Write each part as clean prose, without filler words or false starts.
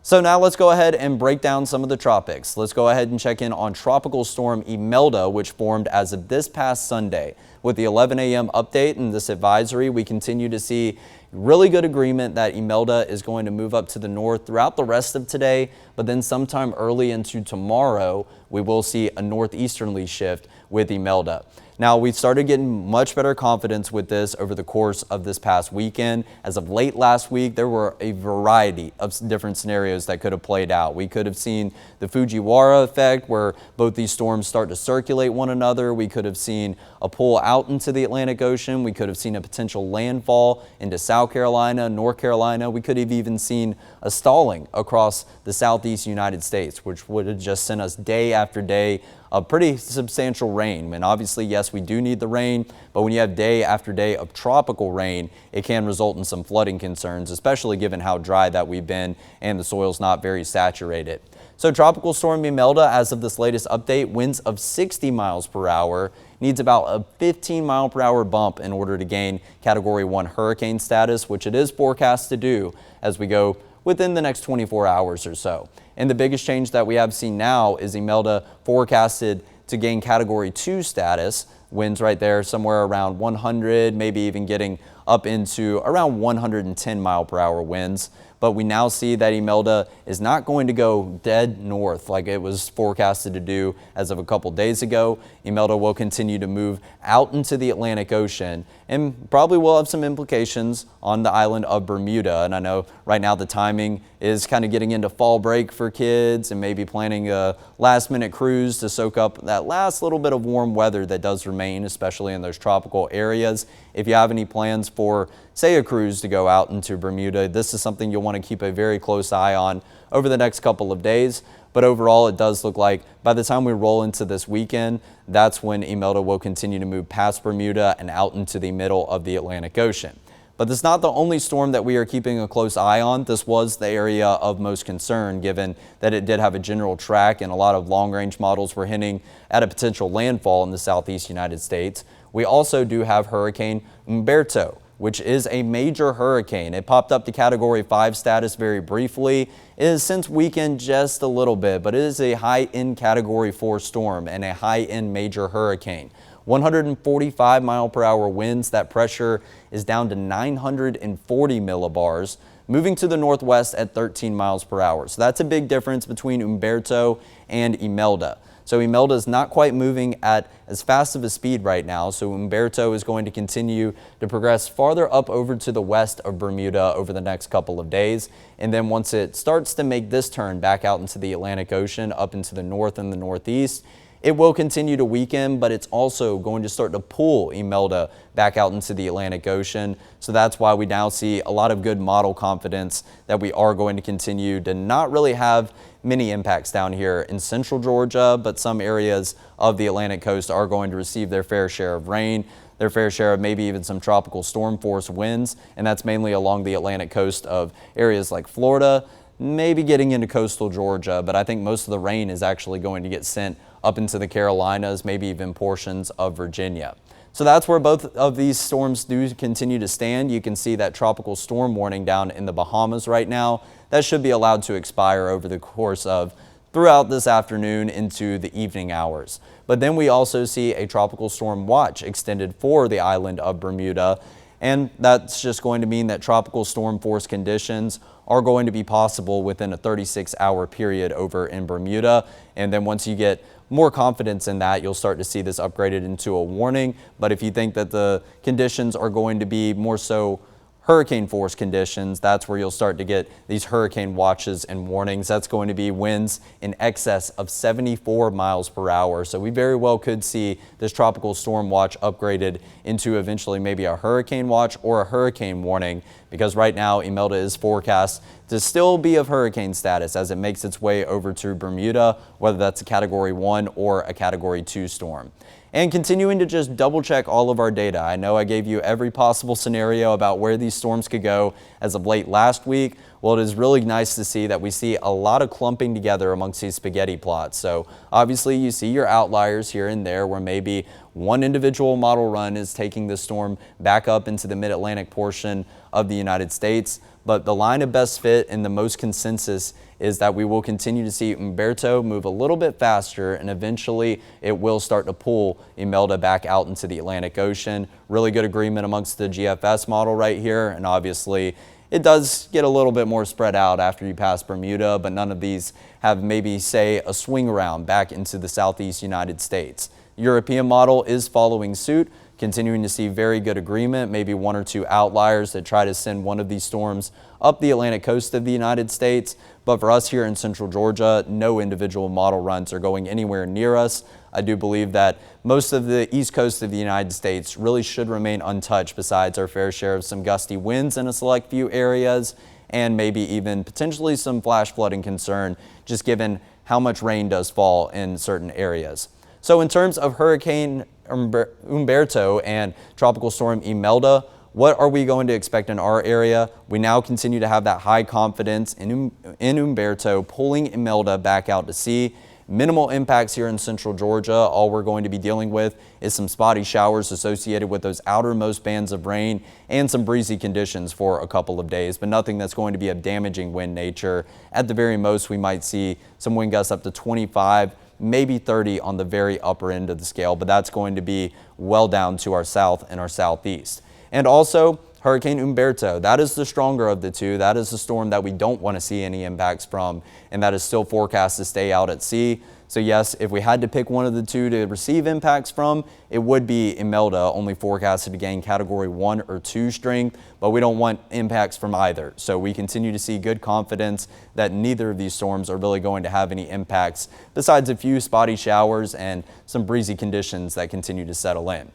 So now let's go ahead and break down some of the tropics. Let's go ahead and check in on Tropical Storm Imelda, which formed as of this past Sunday. With the 11 a.m. update and this advisory, we continue to see really good agreement that Imelda is going to move up to the north throughout the rest of today, but then sometime early into tomorrow, we will see a northeasterly shift with Imelda. Now, we've started getting much better confidence with this over the course of this past weekend. As of late last week, there were a variety of different scenarios that could have played out. We could have seen the Fujiwara effect, where both these storms start to circulate one another. We could have seen a pull out into the Atlantic Ocean. We could have seen a potential landfall into South Carolina, North Carolina. We could have even seen a stalling across the southeast United States, which would have just sent us day after day of pretty substantial rain. And obviously, yes, we do need the rain, but when you have day after day of tropical rain, it can result in some flooding concerns, especially given how dry that we've been and the soil's not very saturated. So Tropical Storm Imelda, as of this latest update, winds of 60 miles per hour, needs about a 15 mile per hour bump in order to gain Category 1 hurricane status, which it is forecast to do as we go within the next 24 hours or so. And the biggest change that we have seen now is Imelda forecasted to gain Category 2 status. Winds right there somewhere around 100, maybe even getting up into around 110 mile per hour winds. But we now see that Imelda is not going to go dead north like it was forecasted to do as of a couple days ago. Imelda will continue to move out into the Atlantic Ocean and probably will have some implications on the island of Bermuda. And I know right now the timing is kind of getting into fall break for kids and maybe planning a last minute cruise to soak up that last little bit of warm weather that does remain, especially in those tropical areas. If you have any plans for, say, a cruise to go out into Bermuda, this is something you'll want to keep a very close eye on over the next couple of days. But overall, it does look like by the time we roll into this weekend, that's when Imelda will continue to move past Bermuda and out into the middle of the Atlantic Ocean. But this is not the only storm that we are keeping a close eye on. This was the area of most concern, given that it did have a general track and a lot of long-range models were hinting at a potential landfall in the southeast United States. We also do have Hurricane Humberto, which is a major hurricane. It popped up to Category 5 status very briefly. It has since weakened just a little bit, but it is a high-end Category 4 storm and a high-end major hurricane. 145 mile per hour winds. That pressure is down to 940 millibars, moving to the northwest at 13 miles per hour. So that's a big difference between Humberto and Imelda. So Imelda is not quite moving at as fast of a speed right now. So Humberto is going to continue to progress farther up over to the west of Bermuda over the next couple of days. And then once it starts to make this turn back out into the Atlantic Ocean, up into the north and the northeast, it will continue to weaken, but it's also going to start to pull Imelda back out into the Atlantic Ocean. So that's why we now see a lot of good model confidence that we are going to continue to not really have many impacts down here in central Georgia, but some areas of the Atlantic coast are going to receive their fair share of rain, their fair share of maybe even some tropical storm force winds, and that's mainly along the Atlantic coast of areas like Florida, maybe getting into coastal Georgia, but I think most of the rain is actually going to get sent up into the Carolinas, maybe even portions of Virginia. So that's where both of these storms do continue to stand. You can see that tropical storm warning down in the Bahamas right now. That should be allowed to expire over the course of throughout this afternoon into the evening hours. But then we also see a tropical storm watch extended for the island of Bermuda. And that's just going to mean that tropical storm force conditions are going to be possible within a 36-hour period over in Bermuda. And then once you get more confidence in that, you'll start to see this upgraded into a warning. But if you think that the conditions are going to be more so hurricane force conditions, that's where you'll start to get these hurricane watches and warnings. That's going to be winds in excess of 74 miles per hour. So we very well could see this tropical storm watch upgraded into eventually maybe a hurricane watch or a hurricane warning, because right now Imelda is forecast to still be of hurricane status as it makes its way over to Bermuda, whether that's a Category 1 or a Category 2 storm. And continuing to just double check all of our data. I know I gave you every possible scenario about where these storms could go as of late last week. Well, Well, it is really nice to see that we see a lot of clumping together amongst these spaghetti plots. So obviously you see your outliers here and there where maybe one individual model run is taking the storm back up into the mid-Atlantic portion of the United States. But the line of best fit and the most consensus is that we will continue to see Humberto move a little bit faster, and eventually it will start to pull Imelda back out into the Atlantic Ocean. Really good agreement amongst the GFS model right here, and obviously it does get a little bit more spread out after you pass Bermuda, but none of these have maybe, say, a swing around back into the southeast United States. European model is following suit, continuing to see very good agreement, maybe one or two outliers that try to send one of these storms up the Atlantic coast of the United States. But for us here in central Georgia, no individual model runs are going anywhere near us. I do believe that most of the east coast of the United States really should remain untouched, besides our fair share of some gusty winds in a select few areas and maybe even potentially some flash flooding concern, just given how much rain does fall in certain areas. So in terms of Hurricane Humberto and Tropical Storm Imelda, what are we going to expect in our area? We now continue to have that high confidence in Humberto pulling Imelda back out to sea. Minimal impacts here in central Georgia. All we're going to be dealing with is some spotty showers associated with those outermost bands of rain and some breezy conditions for a couple of days, but nothing that's going to be of damaging wind nature. At the very most, we might see some wind gusts up to 25, maybe 30 on the very upper end of the scale, but that's going to be well down to our south and our southeast. And also, Hurricane Humberto, that is the stronger of the two. That is the storm that we don't want to see any impacts from, and that is still forecast to stay out at sea. So yes, if we had to pick one of the two to receive impacts from, it would be Imelda, only forecasted to gain category 1 or 2 strength, but we don't want impacts from either. So we continue to see good confidence that neither of these storms are really going to have any impacts, besides a few spotty showers and some breezy conditions that continue to settle in.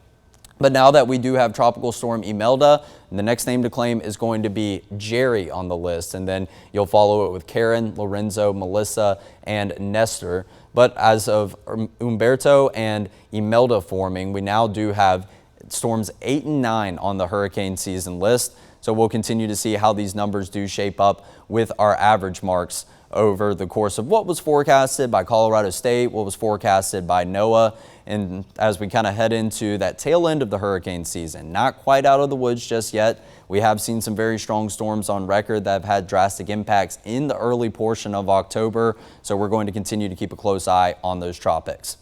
But now that we do have Tropical Storm Imelda, the next name to claim is going to be Jerry on the list, and then you'll follow it with Karen, Lorenzo, Melissa, and Nestor. But as of Humberto and Imelda forming, we now do have storms 8 and 9 on the hurricane season list. So we'll continue to see how these numbers do shape up with our average marks over the course of what was forecasted by Colorado State, what was forecasted by NOAA, and as we kind of head into that tail end of the hurricane season. Not quite out of the woods just yet. We have seen some very strong storms on record that have had drastic impacts in the early portion of October, so we're going to continue to keep a close eye on those tropics.